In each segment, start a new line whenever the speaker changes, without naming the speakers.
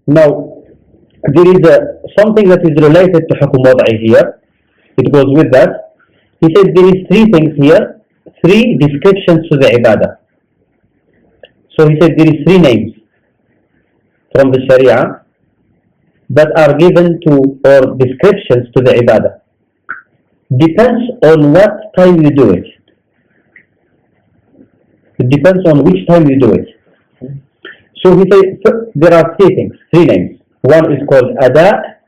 Now, there is something that is related to حكم وضعي here. It goes with that. He says there is three things here, three descriptions to the ibadah. So he said there is three names from the Sharia that are given to, or descriptions to the ibadah. Depends on what time you do it. It depends on which time you do it. So he says there are three things, three names. One is called أداء,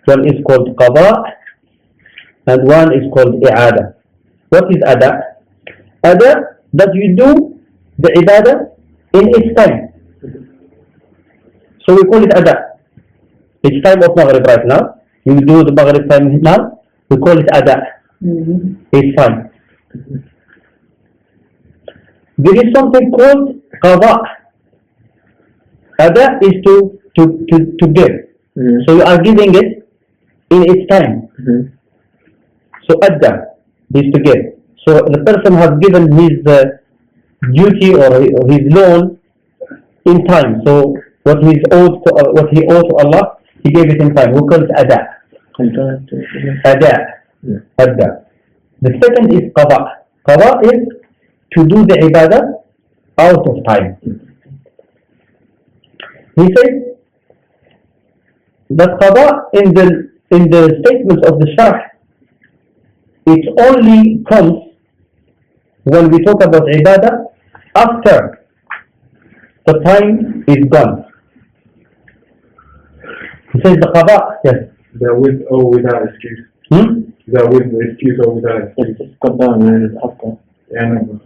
one is called قضاء, and one is called إعادة. What is أداء? أداء, that you do the ibadah in its time. So we call it أداء. It's time of Maghrib right now. You do the Maghrib time now. We call it أداء. It's fine. There is something called قضاء. أداء is to give. So you are giving it in its time. So أدى is to give. So the person has given his duty or his loan in time. So what he owed to Allah, he gave it in time. We call it أداء. أدى. The second is قضاء. قضاء is to do the ibadah out of time. He says that قضاء in the statements of the Sharh, it only comes when we talk about ibadah after the time is gone. He says the qada, yes.
They're with or without excuse. They're with excuse or without excuse.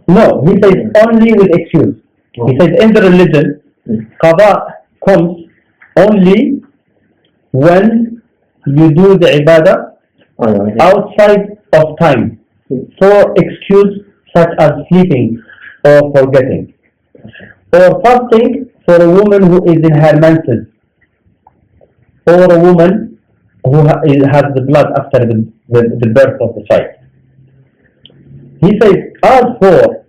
No, he says only with excuse. He says in the religion, qada comes only when you do the ibadah outside of time for excuse such as sleeping or forgetting, or fasting for a woman who is in her menses, or a woman who has the blood after the birth of the child. He says, as for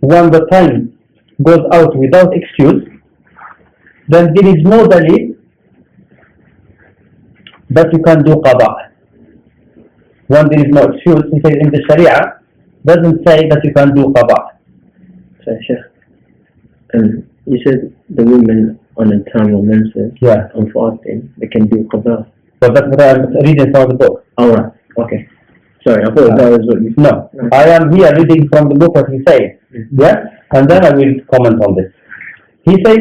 when the time goes out without excuse, then there is no dalil that you can do qada. When there is no excuse, he says in the Sharia, doesn't say that you can do qada.
So, Sheikh, you said the women on a time of menses, on fasting, they can do qada.
But that's what I'm reading from the book.
Alright, okay. Sorry, I thought that was what you said.
No, I am here reading from the book what he says. Yeah? And then I will comment on this. He says,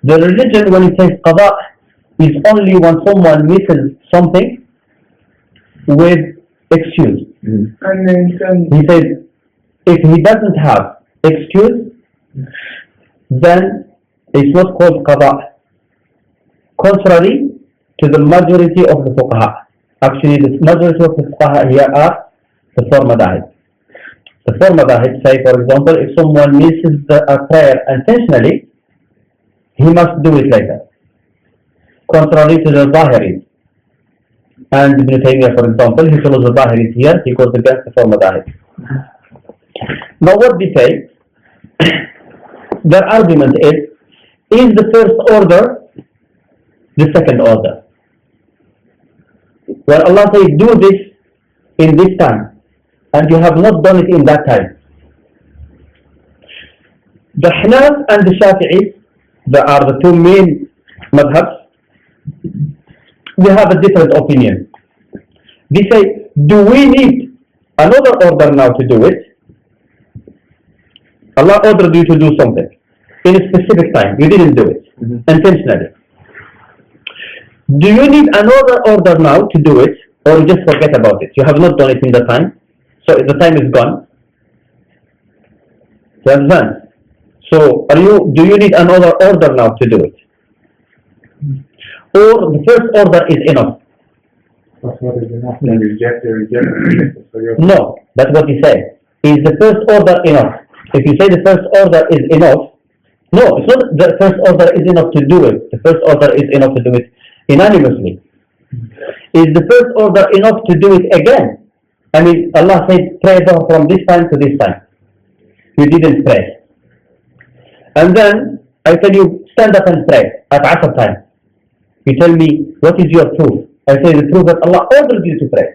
the religion when it says qada is only when someone misses something with excuse.
And then
he says, if he doesn't have excuse, then it's not called qada. Contrary to the majority of the fuqaha. Actually, the majority of the fuqaha here are the four madhaahib. The four madhaahib say, for example, if someone misses a prayer intentionally, he must do it later. Contrary to the Dhahiris. And Ibn Taymiyyah, for example, he follows the Dhahiris here, he goes against the four madhaahib. Now what they say, their argument is the first order the second order? When Allah says, do this in this time, and you have not done it in that time. The Hanaf and the Shafi'is, they are the two main madhabs, they have a different opinion. They say, do we need another order now to do it? Allah ordered you to do something in a specific time, you didn't do it intentionally. Do you need another order now to do it, or you just forget about it? You have not done it in the time, so the time is gone. You understand? So, do you need another order now to do it? Or the first order is enough? No, that's what he said. Is the first order enough? If you say the first order is enough, no, it's not the first order is enough to do it. The first order is enough to do it unanimously. Is the first order enough to do it again? I mean, Allah said, pray from this time to this time. You didn't pray. And then, I tell you, stand up and pray at Asr time. You tell me, what is your proof? I say the proof that Allah orders you to pray.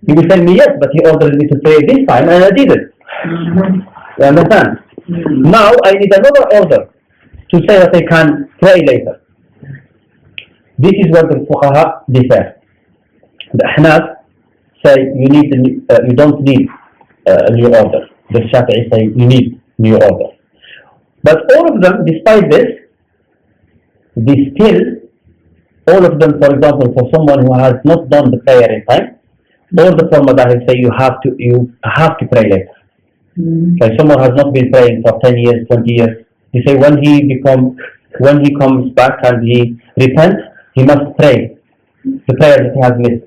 You will tell me, yes, but He ordered me to pray this time and I didn't. You understand? Now I need another order to say that I can pray later. This is what the fuqaha differ. The Ahnaf say you don't need a new order. The Shafi'i say you need new order. But all of them, despite this, all of them, for example, for someone who has not done the prayer in time, all the four madhahib say you have to pray later. Like someone has not been praying for 10 years, 20 years. They say when he comes back and he repents, he must pray the prayer that he has missed.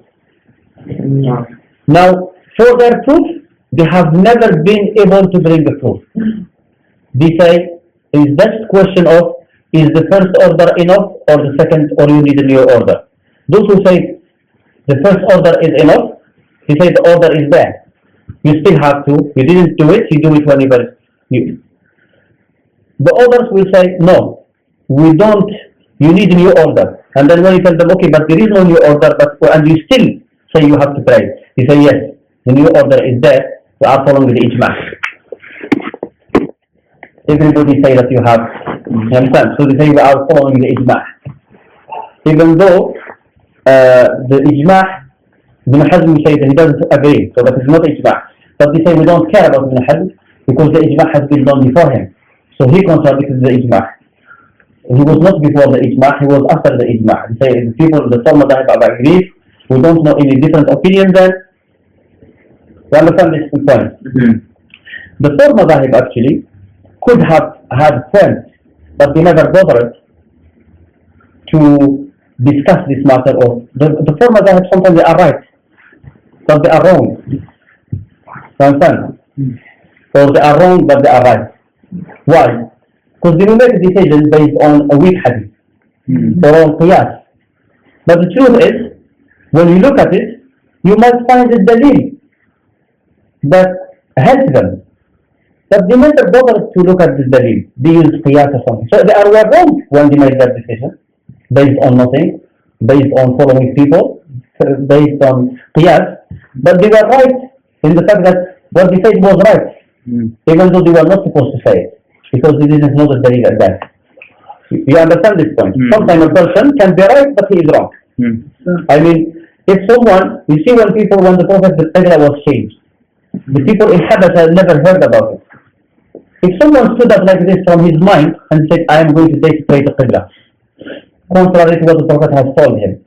Now, for their proof, they have never been able to bring the proof. They say, is that question of, is the first order enough or the second, or you need a new order? Those who say the first order is enough, they say the order is there. You still have to, you didn't do it, you do it whenever you. The others will say, no, we don't, you need a new order. And then when you tell them, okay, but there is no new order, and you still say you have to pray. You say, yes, the new order is there, we are following the ijma'. Everybody say that you have, you understand? So they say we are following the ijma'. Even though the ijma', Ibn Hazm says that he doesn't agree, so that is not ijma'. But they say we don't care about Ibn Hazm because the ijma' has been done before him. So he contradicted the ijma'. He was not before the ijma', he was after the ijma'. They say the people, the four madhahib are agreed, we don't know any different opinion then. You understand this point? The four madhahib actually could have had friends, but they never bothered to discuss this matter. Or the four madhahib, sometimes they are right, but they are wrong. You understand? Or they are wrong, but they are right. Why? Because they will make a decision based on a weak hadith or on qiyas. But the truth is, when you look at it, you might find a dalil that helps them. But they never bothered to look at this dalil. They use qiyas or something. So they were wrong when they made that decision, based on nothing, based on following people, based on qiyas. But they were right in the fact that what they said was right, even though they were not supposed to say it, because they didn't know the dalil at that. You understand this point? Sometimes a person can be right, but he is wrong. I mean, if someone, you see when the Prophet the Qibla was changed, the people in Habasha never heard about it. If someone stood up like this from his mind and said, I am going to take pray the Qibla, contrary to what the Prophet has told him.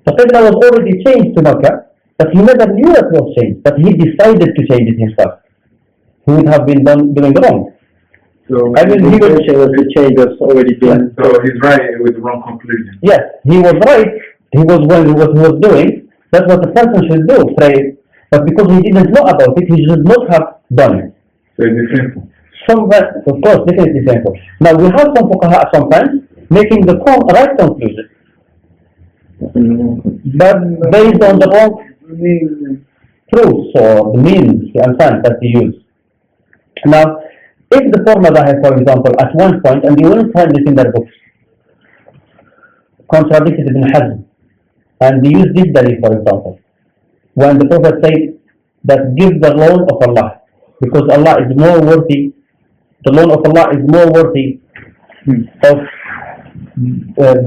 The Qibla was already changed to Makkah, but he never knew it was changed, but he decided to change it himself. He would have been doing wrong.
So
I mean, he was
the change was already done.
So he's right with the wrong conclusion.
Yes, he was right. He was what he was doing. That's what the person should do, pray. But because he didn't know about it, he should not have done it.
So it's simple.
Somewhere, of course, definitely simple. Now we have some fuqaha sometimes making the right conclusion, but based on the wrong proofs or the means, you understand, that they use. Now, if the four madhahib, for example, at one point, and you will find this in their books, contradicted Ibn Hazm, and they use this dalil, for example, when the Prophet said that give the loan of Allah, because Allah is more worthy, the loan of Allah is more worthy of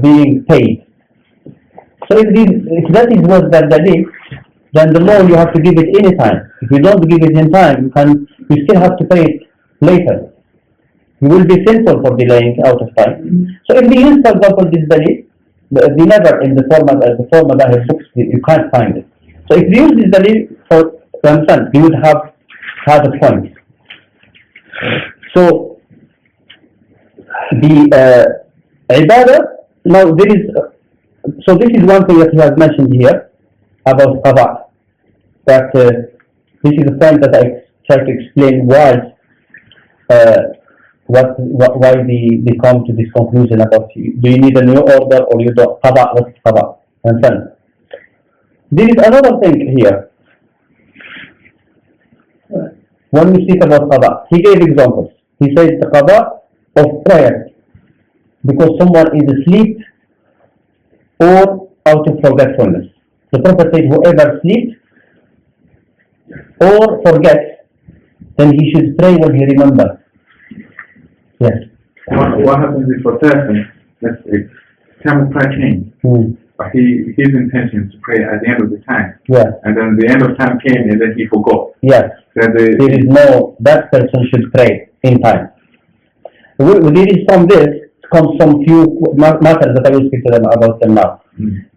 being paid. So if that is what that dalil, then the loan you have to give it any time. If you don't give it in time, you still have to pay it later. You will be sinful for delaying out of time. So if they use, for example, this dalil, they never in the four madhahib books, you can't find it. So if you use this dalil for understand, you would have had a point. So the Ibadah, now there is, so this is one thing that he has mentioned here about Qaḍā, that this is a point that I try to explain why they come to this conclusion about do you need a new order or you don't. Qaḍā, what is Qaḍā? Understand? There is another thing here. When we speak about Qaḍā, he gave examples. He said the Qaḍā of prayer, because someone is asleep or out of forgetfulness. The Prophet said, whoever sleeps or forgets, then he should pray when he remembers. Yes.
What happens if a person, let's say, time of prayer came, but his intention is to pray at the end of the time, and then the end of time came and then he forgot.
Yes.
Then
that person should pray in time. From this comes some few matters that I will speak to them about them now.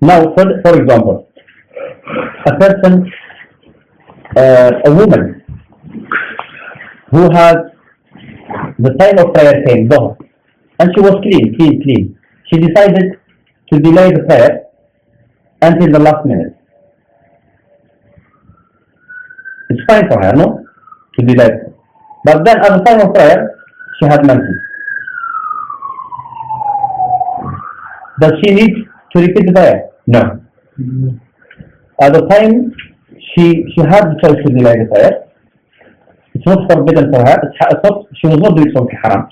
Now, for example, a person, a woman who has the time of prayer came, Dhuhr, and she was clean. She decided to delay the prayer until the last minute. It's fine for her, no? To delay. But then at the time of prayer, she had menses. Does she need to repeat the prayer? No. At the time she had the choice to delay the prayer. It's not forbidden for her. She was not doing something haram.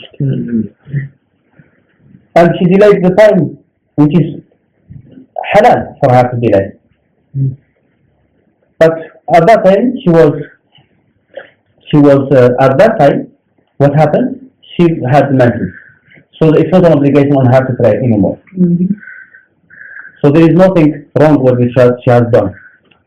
And she delayed the time, which is halal for her to delay. But at that time, she was at that time, what happened? She had menses. So it's not an obligation on her to pray anymore. So there is nothing wrong with what she has done.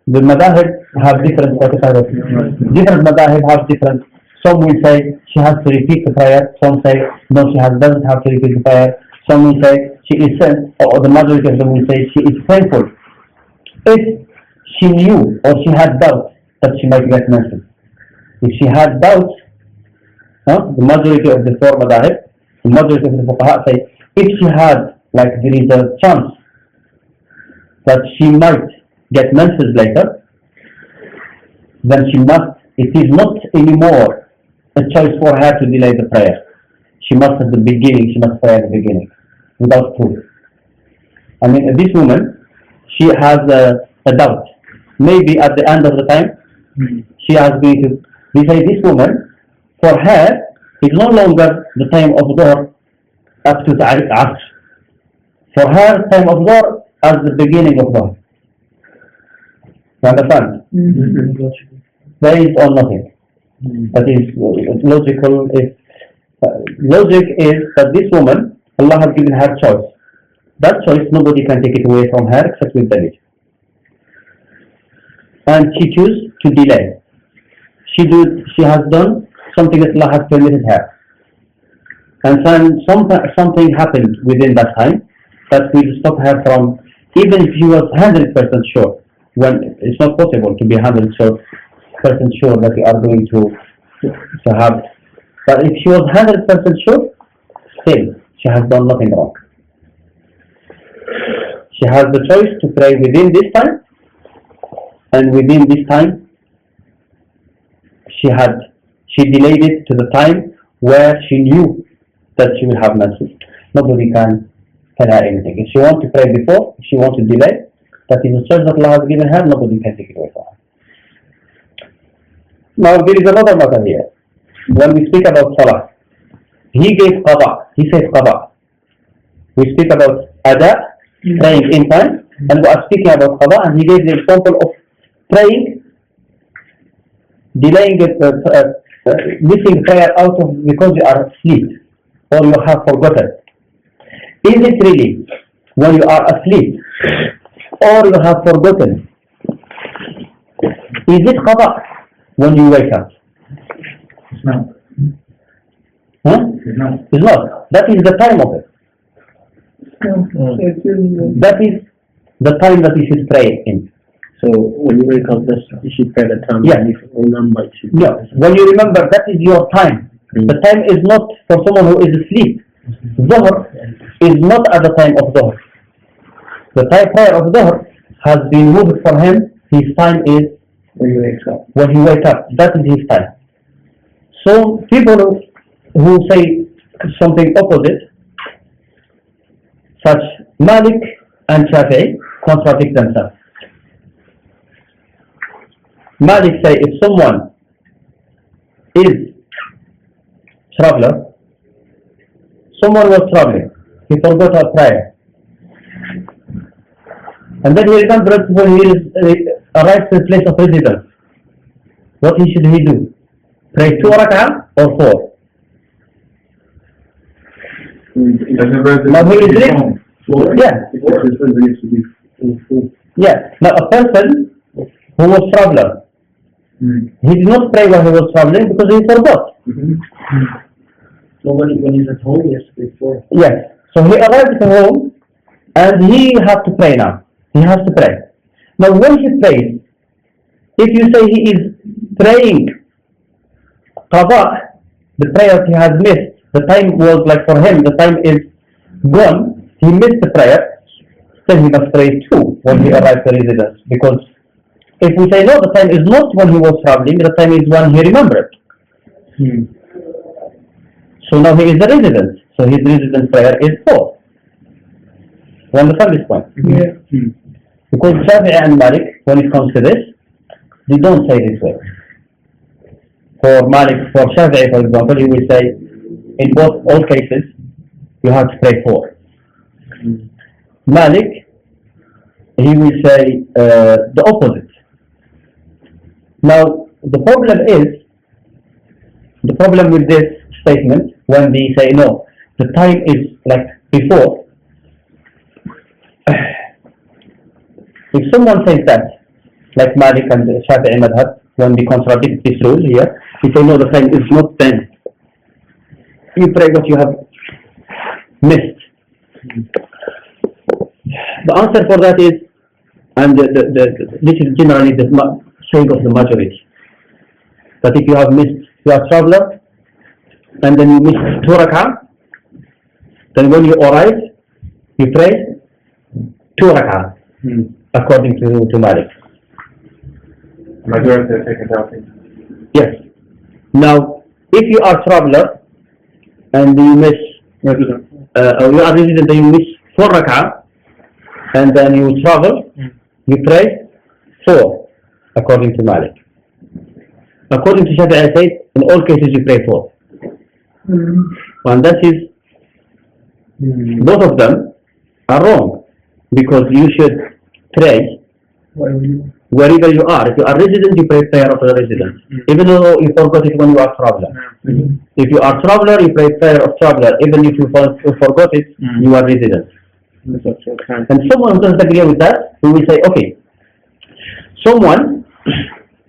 The Madhaahib have different Madhaahib have different. Some will say she has to repeat the prayer. Some say no, doesn't have to repeat the prayer. Some will say she is sent, or the majority of them will say she is thankful. If she knew or she had doubts that she might get menses. If she had doubts, the majority of the four Madhaahib, the majority of the Fuqaha say, if she had, like there is a chance that she might get menses later, then it is not anymore a choice for her to delay the prayer. She must pray at the beginning, without proof. I mean, this woman, she has a doubt. Maybe at the end of the time, she has been to, we say this woman, for her, it's no longer the time of Dhuhr up to Asr. For her, time of Dhuhr as the beginning of Dhuhr. You understand? Based on nothing. That is logical. Logic is that this woman, Allah has given her choice. That choice, nobody can take it away from her except with dalil. And she chose to delay. She has done something that Allah has permitted her. And then something happened within that time that will stop her from, even if she was 100% sure, when it's not possible to be 100% sure that you are going to have. But if she was 100% sure, still she has done nothing wrong. She has the choice to pray within this time, and within this time she delayed it to the time where she knew that she will have menses. Nobody can tell her anything. If she wants to pray before, if she wants to delay, that is a choice that Allah has given her, nobody can take it away from her. Now there is another matter here. When we speak about Salah, he gave Qaḍā, he says Qaḍā. We speak about أداء, praying in time, and we are speaking about Qaḍā, and he gave the example of praying, delaying it, missing prayer out of because you are asleep or you have forgotten. Is it really when you are asleep or you have forgotten? Is it Qaḍā when you wake up?
It's not.
Huh? It's not. That is the time of it. That is the time that you should pray in.
So when you wake up, you should pray the time.
Yeah.
And if you remember, you should
No. When you remember, that is your time. The time is not for someone who is asleep. Dhuhr is not at the time of Dhuhr. The time prayer of Dhuhr has been moved for him. His time is
when you wake up.
When he wakes up. That is his time. So people who say something opposite, such Malik and Shafi'i, contradict themselves. Malik say if someone is traveler, someone was traveling, he forgot a prayer, And then he remembers when he arrives to the place of residence. What should he do? Pray 2 rak'ah or 4? Now he is living. Yeah. Yeah. Now a person who was traveler, he did not pray while he was traveling because he forgot.
So when he's at home, he has to pray 4.
Yes. So he arrived at home and he has to pray now. He has to pray. Now when he prays, if you say he is praying Qaḍā, the prayer he has missed, the time was like for him, the time is gone, he missed the prayer, then he must pray 2 when he arrives to residence. Because if we say no, the time is not when he was traveling, the time is when he remembered. So now he is the resident. So his residence prayer is 4. You understand this point?
Yeah.
Because Shafi'i and Malik, when it comes to this, they don't say this way. For Malik, for Shafi'i, for example, he will say, in all cases, you have to pray 4. Malik, he will say the opposite. Now, the problem with this statement, when they say no, the time is like before. If someone says that, like Malik and Shafi'i Madhab, when they contradict this rule here, they say no, the time is not then. You pray what you have missed. The answer for that is, and this is generally the saying of the majority, that if you have missed, you are traveler, and then you miss 2 rak'ah, then when you arrive, you pray 2 rak'ah, according to Malik.
Majority are taken out.
Yes. Now, if you are traveler, and you miss, or you are resident, then you miss 4 rak'ah, and then you travel, you pray 4, according to Malik. According to Shafi'i, I said, in all cases you pray 4. And that is, both of them are wrong, because you should pray wherever you are. If you are resident, you pray prayer of the resident, even though you forgot it when you are traveler. If you are traveler, you pray prayer of traveler, even if you forgot it, you are resident. And someone who doesn't agree with that, who will say, okay, someone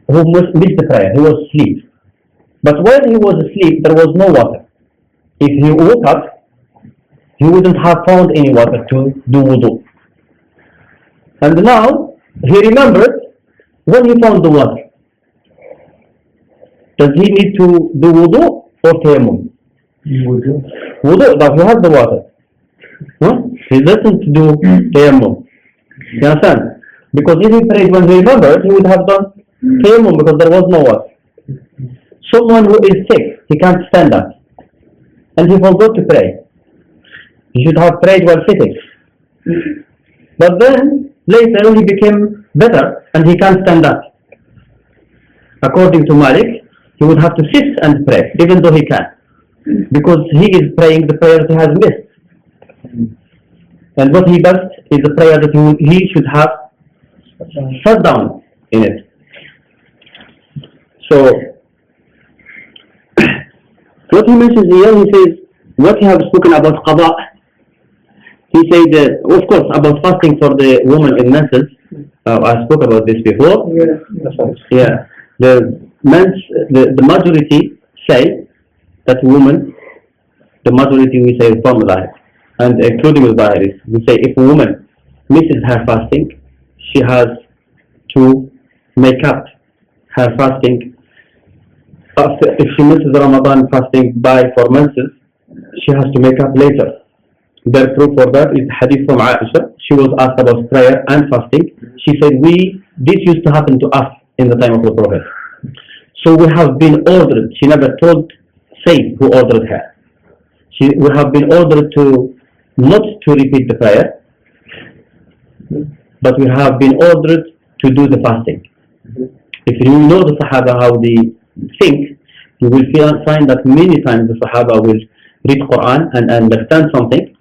who missed the prayer, he was asleep. But when he was asleep, there was no water. If he woke up, he wouldn't have found any water to do wudu. And now, he remembered when he found the water. Does he need to do wudu or tayammum? Wudu. Now he has the water. He doesn't do tayammum. You understand? Because if he prayed when he remembered, he would have done tayammum because there was no water. Someone who is sick, he can't stand up, and he forgot to pray. He should have prayed while sitting. But then, later he became better, and he can't stand up. According to Malik, he would have to sit and pray, even though he can, because he is praying the prayer he has missed. And what he does is the prayer that he should have sat down in it. So, what he mentions here, he says, what he has spoken about Qaḍā, he said, of course, about fasting for the woman in Menses. I spoke about this before. Yeah. The majority say that woman, the majority we say from Madhaahib, and including the Dhahiris, we say if a woman misses her fasting, she has to make up her fasting. If she misses the Ramadan fasting for Menses, she has to make up later. Their proof for that is hadith from Aisha. She was asked about prayer and fasting. She said, this used to happen to us in the time of the Prophet. So we have been ordered. She never said who ordered her. We have been ordered to not to repeat the prayer, but we have been ordered to do the fasting. If you know the Sahaba how they think, you will find that many times the Sahaba will read Quran and understand something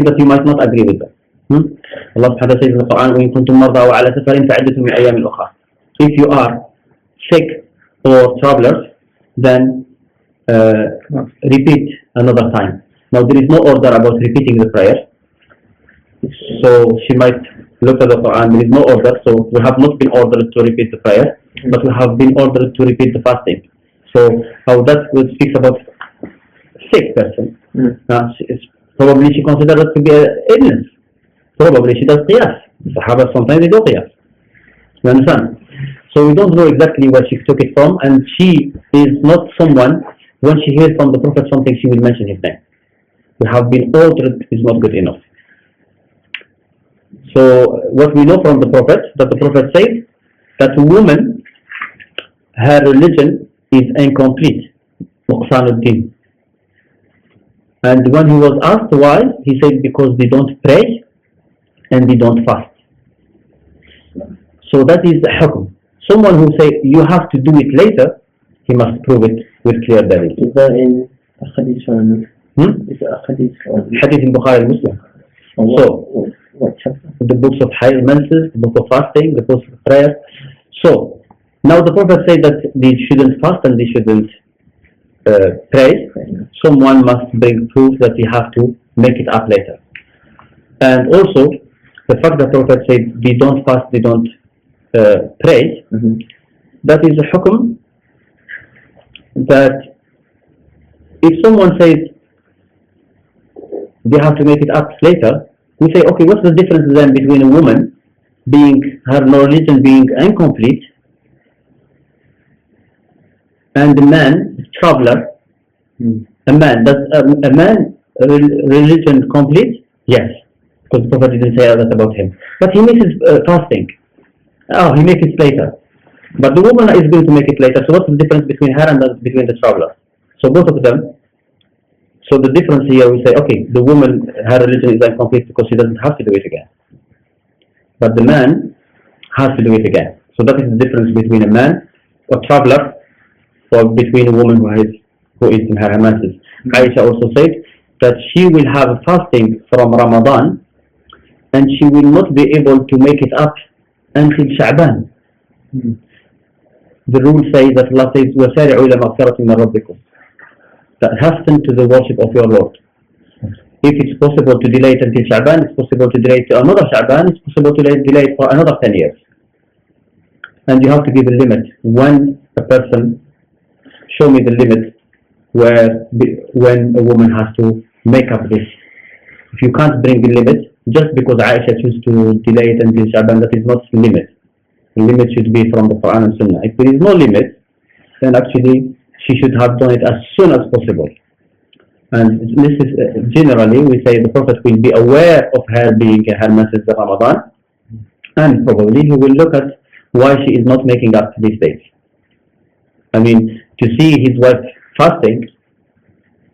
that you might not agree with them. Allah subhanahu wa ta'ala says in the Quran, وَإِن كُنتُم مَرْضَى وَعَلَى سَفَرٍ فَعِدَّةٌ مِنْ أَيَّامٍ أُخَرَ. If you are sick or travelers, then repeat another time. Now there is no order about repeating the prayer. So she might look at the Quran, there is no order, so we have not been ordered to repeat the prayer, but we have been ordered to repeat the fasting. So how that speaks about sick person. Probably she considers it to be an illness. Probably she does qiyas. Sahaba sometimes they do qiyas. You understand? So we don't know exactly where she took it from, and she is not someone, when she hears from the Prophet something, she will mention his name. We have been ordered is not good enough. So what we know from the Prophet, that the Prophet said that a woman, her religion is incomplete. Nuqsanuddin. And when he was asked why, he said because they don't pray and they don't fast. So that is the hukm. Someone who say you have to do it later, he must prove it with clear dalil.
Is that in a hadith on? Is it a hadith on?
Hadith in Bukhari Muslim. So
what chapter?
The books of Menses, the book of fasting, the books of prayer. So now the Prophet said that they shouldn't fast and they shouldn't pray. Someone must bring proof that they have to make it up later. And also the fact that the Prophet said they don't fast, they don't pray, that is a hukm that if someone says they have to make it up later, we say, okay, what's the difference then between a woman being, her religion being incomplete, and a man, traveler, a man, does a man religion complete? Yes, because the Prophet didn't say that about him. But he makes his fasting. Oh, he makes it later. But the woman is going to make it later. So what's the difference between her and between the traveler? So both of them. So the difference here, we say, okay, the woman, her religion is incomplete because she doesn't have to do it again. But the man has to do it again. So that is the difference between a man, a traveler, or between a woman who is in her menses. Aisha also said that she will have a fasting from Ramadan and she will not be able to make it up until Sha'ban. The rule says that Allah says, وَسَارِعُوا إِلَى مَغْفِرَةٍ مِنْ رَبِّكُمْ. That hasten to the worship of your Lord. If it's possible to delay it until Sha'ban, it's possible to delay it to another Sha'ban, it's possible to delay it for another 10 years. And you have to give a limit. When a person, show me the limit when a woman has to make up this. If you can't bring the limit, just because Aisha chose to delay it until Sha'ban, that is not the limit. The limit should be from the Quran and Sunnah. If there is no limit, then actually she should have done it as soon as possible. And this is generally, we say the Prophet will be aware of her being in her menses in Ramadan, and probably he will look at why she is not making up these days. I mean, to see his wife fasting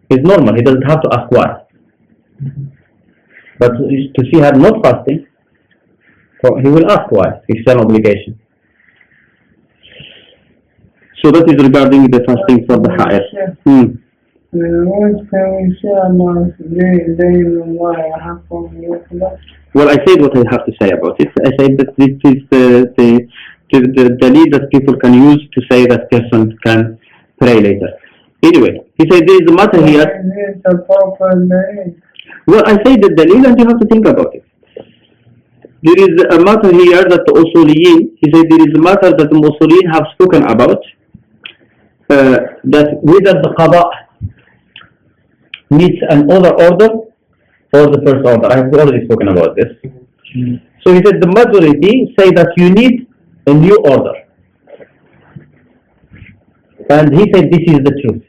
is normal. He doesn't have to ask why. But to see her not fasting, he will ask why. It's an obligation. So that is regarding the fasting for the ha'ir.
What can we say about
Well, I said what I have to say about it. I said that this is the dalil that people can use to say that person can pray later. Anyway, he said there is a matter here. Well, I say the dalil and you have to think about it. There is a matter here that the Usuliyin, he said there is a matter that the Usuliyin have spoken about, that whether the Qaḍā needs another order or the first order. I have already spoken about this. So he said the majority say that you need a new order. And he said this is the truth.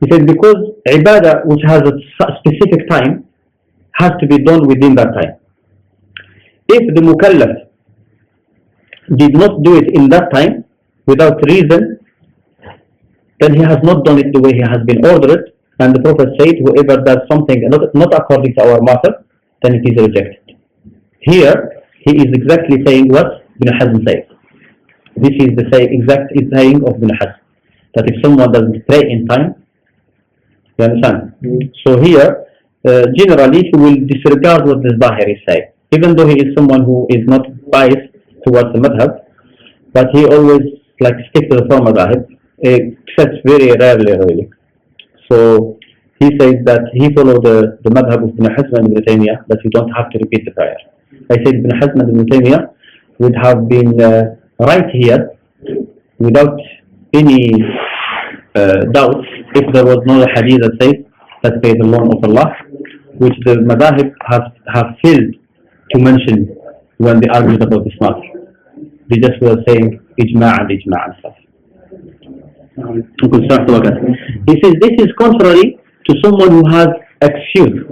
He said because Ibadah, which has a specific time, has to be done within that time. If the Mukallaf did not do it in that time, without reason, then he has not done it the way he has been ordered, and the Prophet said, whoever does something not according to our matter, then it is rejected. Here, he is exactly saying what Ibn Hazm says. This is the exact saying of Ibn Hazm, that if someone doesn't pray in time, you understand? So here, generally he will disregard what the Dhahiri say, even though he is someone who is not biased towards the madhab, but he always like stick to the four madhahib, except very rarely really. So he says that he followed the madhab of Ibn Hazm and Ibn Taymiyyah, that you don't have to repeat the prayer. I said Ibn Hazm and Ibn Taymiyyah would have been right here without any doubt if there was no hadith that says that praise alone of Allah, which the Madhaahib have failed to mention when they argued about this matter. They just were saying ijma' and stuff. He says this is contrary to someone who has excuse.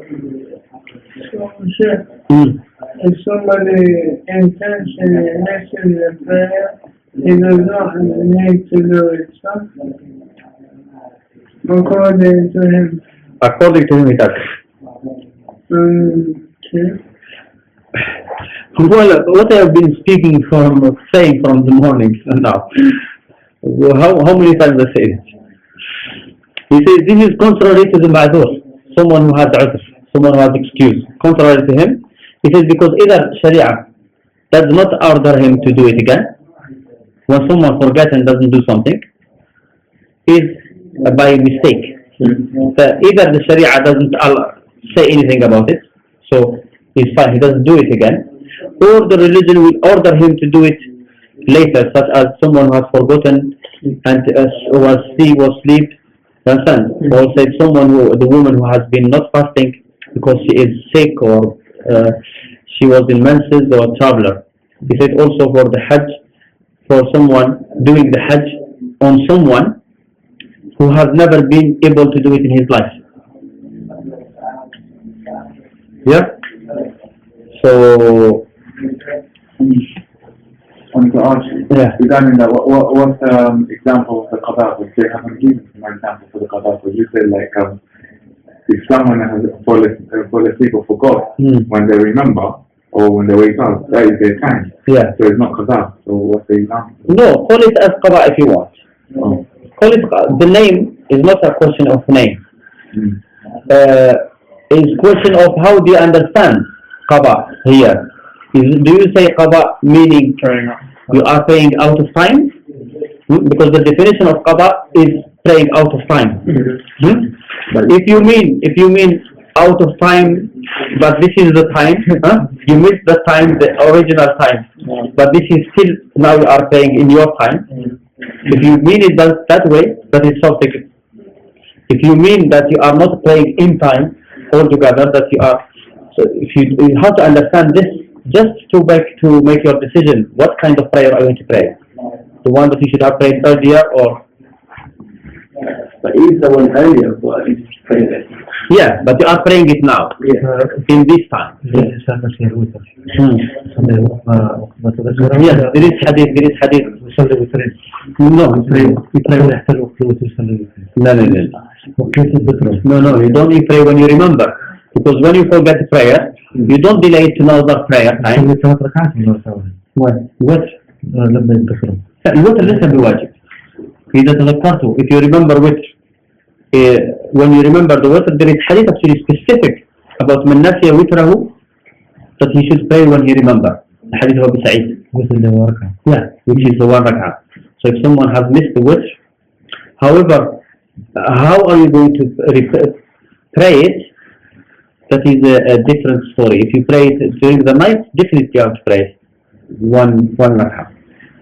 If somebody intentionally misses the prayer, he does not need to do it, so according to him.
According to him, it does. Well, what I have been saying from the morning now, how many times I say it? He says this is contrary to the ma'zur, someone who has udhr, someone who has excuse. Contrary to him, he says because either Sharia does not order him to do it again, when someone forgets and doesn't do something, is by mistake. So either the Sharia doesn't say anything about it, so he's fine, he doesn't do it again, or the religion will order him to do it later, such as someone who has forgotten and was asleep, understand? Or say the woman who has been not fasting because she is sick or she was in Menses or a traveler. He said also for the Hajj, for someone doing the Hajj on someone who has never been able to do it in his life. Yeah? So
to ask you, regarding that, what example of the Qaḍā would they haven't given an example for the Qaḍā? Would you say like if someone has fall asleep or forgot when they remember or when they wake up, that is their time.
Yeah.
So it's not Qaḍā. So what's the example?
No, call it as Qaḍā if you want.
Oh.
Call it, the name is not a question of name. It's question of how do you understand Qaḍā here. Do you say Qaḍā meaning you are praying out of time? Because the definition of Qaḍā is praying out of time. But if you mean out of time, but this is the time, you missed the time, the original time, but this is still now you are praying in your time. If you mean it that way, that is something. If you mean that you are not praying in time altogether, that you are, so if you have to understand this, just to make your decision, what kind of prayer are you going to pray? The one that you should have prayed earlier, or?
But is the one earlier, but it's praying it.
Yeah, but you are praying it now, in this time. Yes, there is hadith. No, you don't pray when you remember. Because when you forget prayer, you don't delay it to another prayer time. What? الوتر ليس بواجب. إذا تذكرته, if you remember which, when you remember the witr, there is hadith actually specific about من نسي وتره, that he should pray when he remember. The hadith of Abu Sa'id. Yeah, which is the one rak'ah. So if someone has missed the witr, however, how are you going to pray it? That is a different story. If you pray it during the night, definitely you have to pray one rak'ah.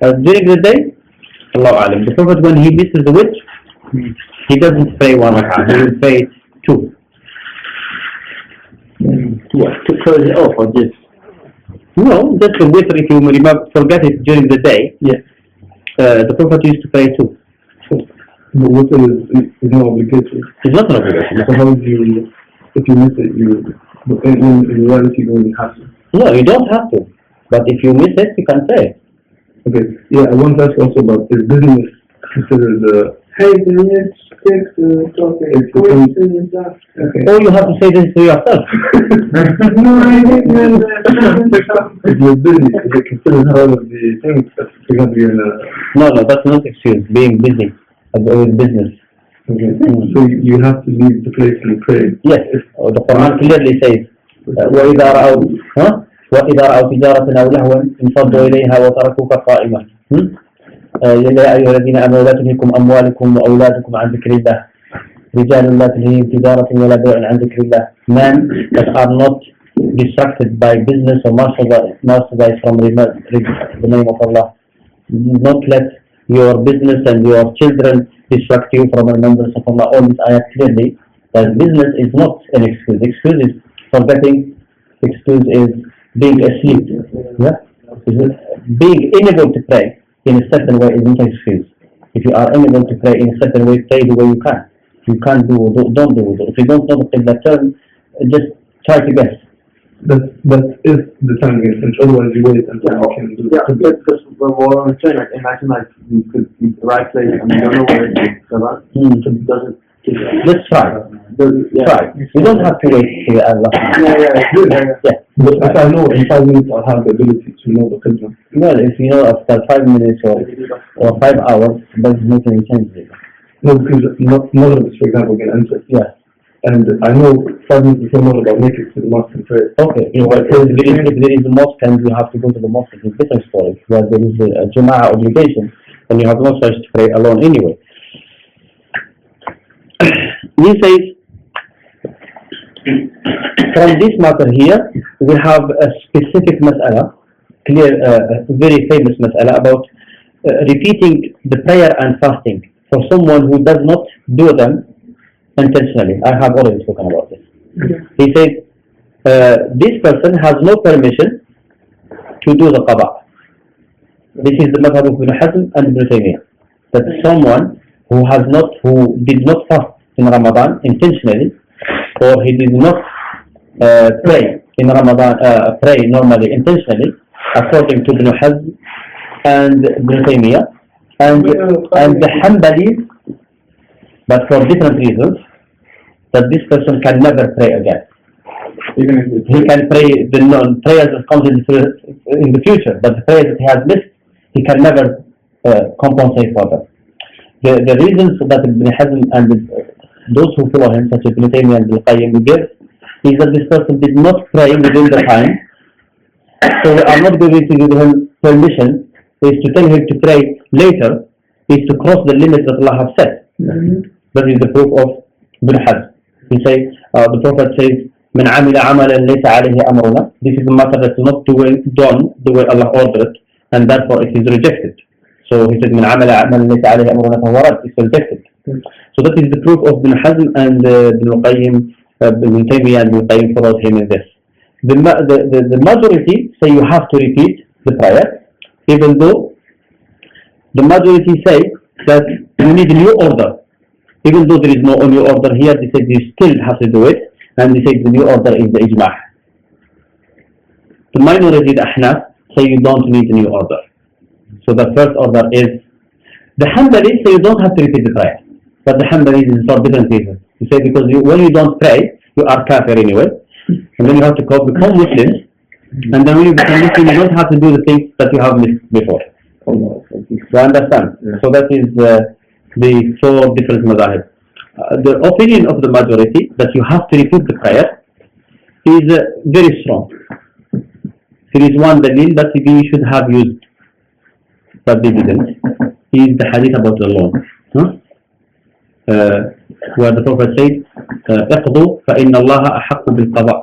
During the day, Allahu Alam. The Prophet, when he misses the witr, he doesn't pray one rak'ah, he will pray two.
To close it off or just?
No, just the witr, if you forget it during the day, the Prophet used to pray two.
The witr is not obligatory.
It's not an obligation.
So how do you, if you miss it, in reality you don't have to?
No, you don't have to. But if you miss it, you can pray.
Okay, yeah, I want to ask also about, is business considered
Hey, can you stick to the topic?
okay.
Or you have to say this to yourself.
No, I didn't.
If you're busy, is it considered part of the thing that you're going to be in a...
No, that's not excuse, being busy with business.
Okay. So you have to leave the place and pray.
Yes, the Quran clearly says وإذا رأوا تجارة أو لهوا انفضوا إليها وتركوك قائما. يا أيها الذين آمنوا لا تلهكم أموالكم وأولادكم عن ذكر الله رجال لا تلهيهم تجارة ولا بيع عن ذكر الله. Men that are not distracted by business or merchandise from the name of Allah. Do not let your business and your children distract you from the remembrance of Allah. All this ayat clearly that business is not an excuse. Excuse is forgetting. Excuse is being asleep. Yeah? Being unable to pray in a certain way is not an excuse. If you are unable to pray in a certain way, pray the way you can. If you can't do wudu, don't do wudu. If you don't know the Qibla turn, just try to guess.
But if the time gets finished, otherwise you wait until you can do it.
Yeah, because what I'm saying, like, imagine like you could be the right place and you don't know where it is, so it doesn't.
Just try. Try. You don't have to wait till Allah. Yeah.
But if I know in 5 minutes I'll have the ability to know the Qibla.
Well, if you know after 5 minutes or 5 hours, doesn't make any sense.
No, because none of us, for example, can answer.
Yeah.
And I know 5 minutes before Maghrib I'll make it to the mosque and pray.
Okay. If there is a mosque and you have to go to the mosque, it's a different story. Where there is a Jama'ah obligation, and you have no choice to pray alone anyway. He says, from this matter here, we have a specific mas'ala, clear, very famous mas'ala about repeating the prayer and fasting for someone who does not do them intentionally. I have already spoken about this. He said, this person has no permission to do the Qaḍā. This is the Madhahib of Ibn Hazm and Ibn Taymiyah. That someone who did not fast in Ramadan intentionally, or he did not pray in Ramadan, pray normally intentionally, according to Ibn Hazm and Ibn Taymiyah, and the Hanbalis, but for different reasons, that this person can never pray again. Even if he can pray the prayers that comes in the future, but the prayers that he has missed, he can never compensate for them. The reasons that Ibn Hazm and those who follow him, such as Ibn Taymiyyah and Al-Qayyim, give is that this person did not pray within the time, so we are not going to give him permission. Is to tell him to pray later is to cross the limit that Allah has set. That is the proof of Ibn Hazm. He says, the Prophet says, من عمل عملا ليس عليه أمرنا. This is a matter that is not done the way Allah ordered, and therefore it is rejected. So he said, من عمل عملا ليس عليه أمرنا فهو رد. It's rejected. So that is the proof of Ibn Hazm and Ibn Qayyim, Ibn Taymiyyah and Ibn Qayyim followed him in this. The majority say you have to repeat the prayer, even though the majority say that you need a new order. Even though there is no new order here, they say you still have to do it, and they say the new order is the ijma'. The minority, the Ahnaf, say you don't need a new order. So the first order is, the Hanbalis say you don't have to repeat the prayer. But the Hanbalis is for different reasons. You say because when you don't pray, you are kafir anyway, and then you have to become Muslim, and then when you become Muslim, you don't have to do the things that you have missed before. You understand? So that is the four different madhahib. The opinion of the majority that you have to repeat the prayer is very strong. There is one dalil that we should have used, but they didn't. Is the hadith about the loan. Where the Prophet said, اقضوا فإن الله أحق بالقضاء.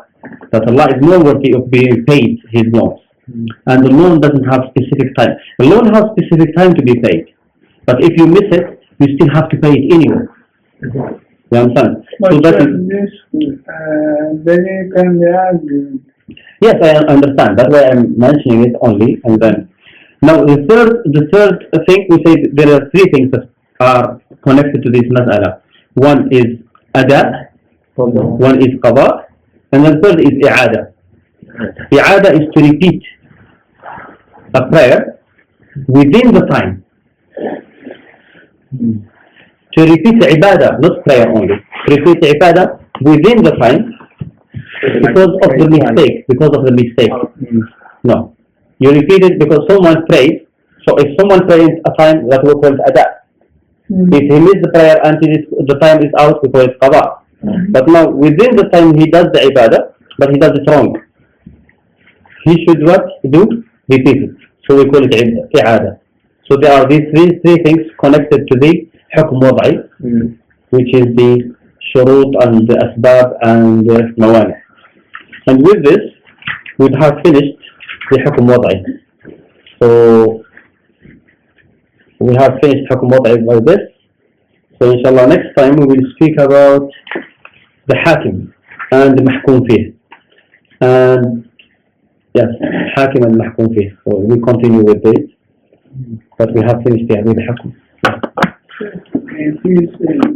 That Allah is more worthy of being paid his loans. And the loan doesn't have specific time. The loan has specific time to be paid. But if you miss it, you still have to pay it anyway. You understand?
But
so that is,
then you can be argued.
yes, I understand. That's why I'm mentioning it only. And then, now the third thing, we say there are three things that are connected to this mas'ala. One is أداء, one is قضاء, and the third is إعادة. إعادة is to repeat a prayer within the time. To repeat Ibadah, not prayer only. To repeat Ibadah within the time because of the mistake. No. You repeat it because someone prays. So if someone prays a time that we call Adāء, If he missed the prayer until the time is out, we call it Qaḍā. But now within the time he does the Ibadah, but he does it wrong. He should what do? Repeat it. So we call it إعادة. So there are these three things connected to the حكم وضعي, which is the شروط and the أسباب and the موانع. And with this, we have finished the حكم وضعي. So we have finished حكم وضعي by this. So inshallah next time we will speak about the حاكم and the محكوم فيه. And yes, حاكم and محكوم فيه. So we continue with this, but we have finished with the حكم.
Please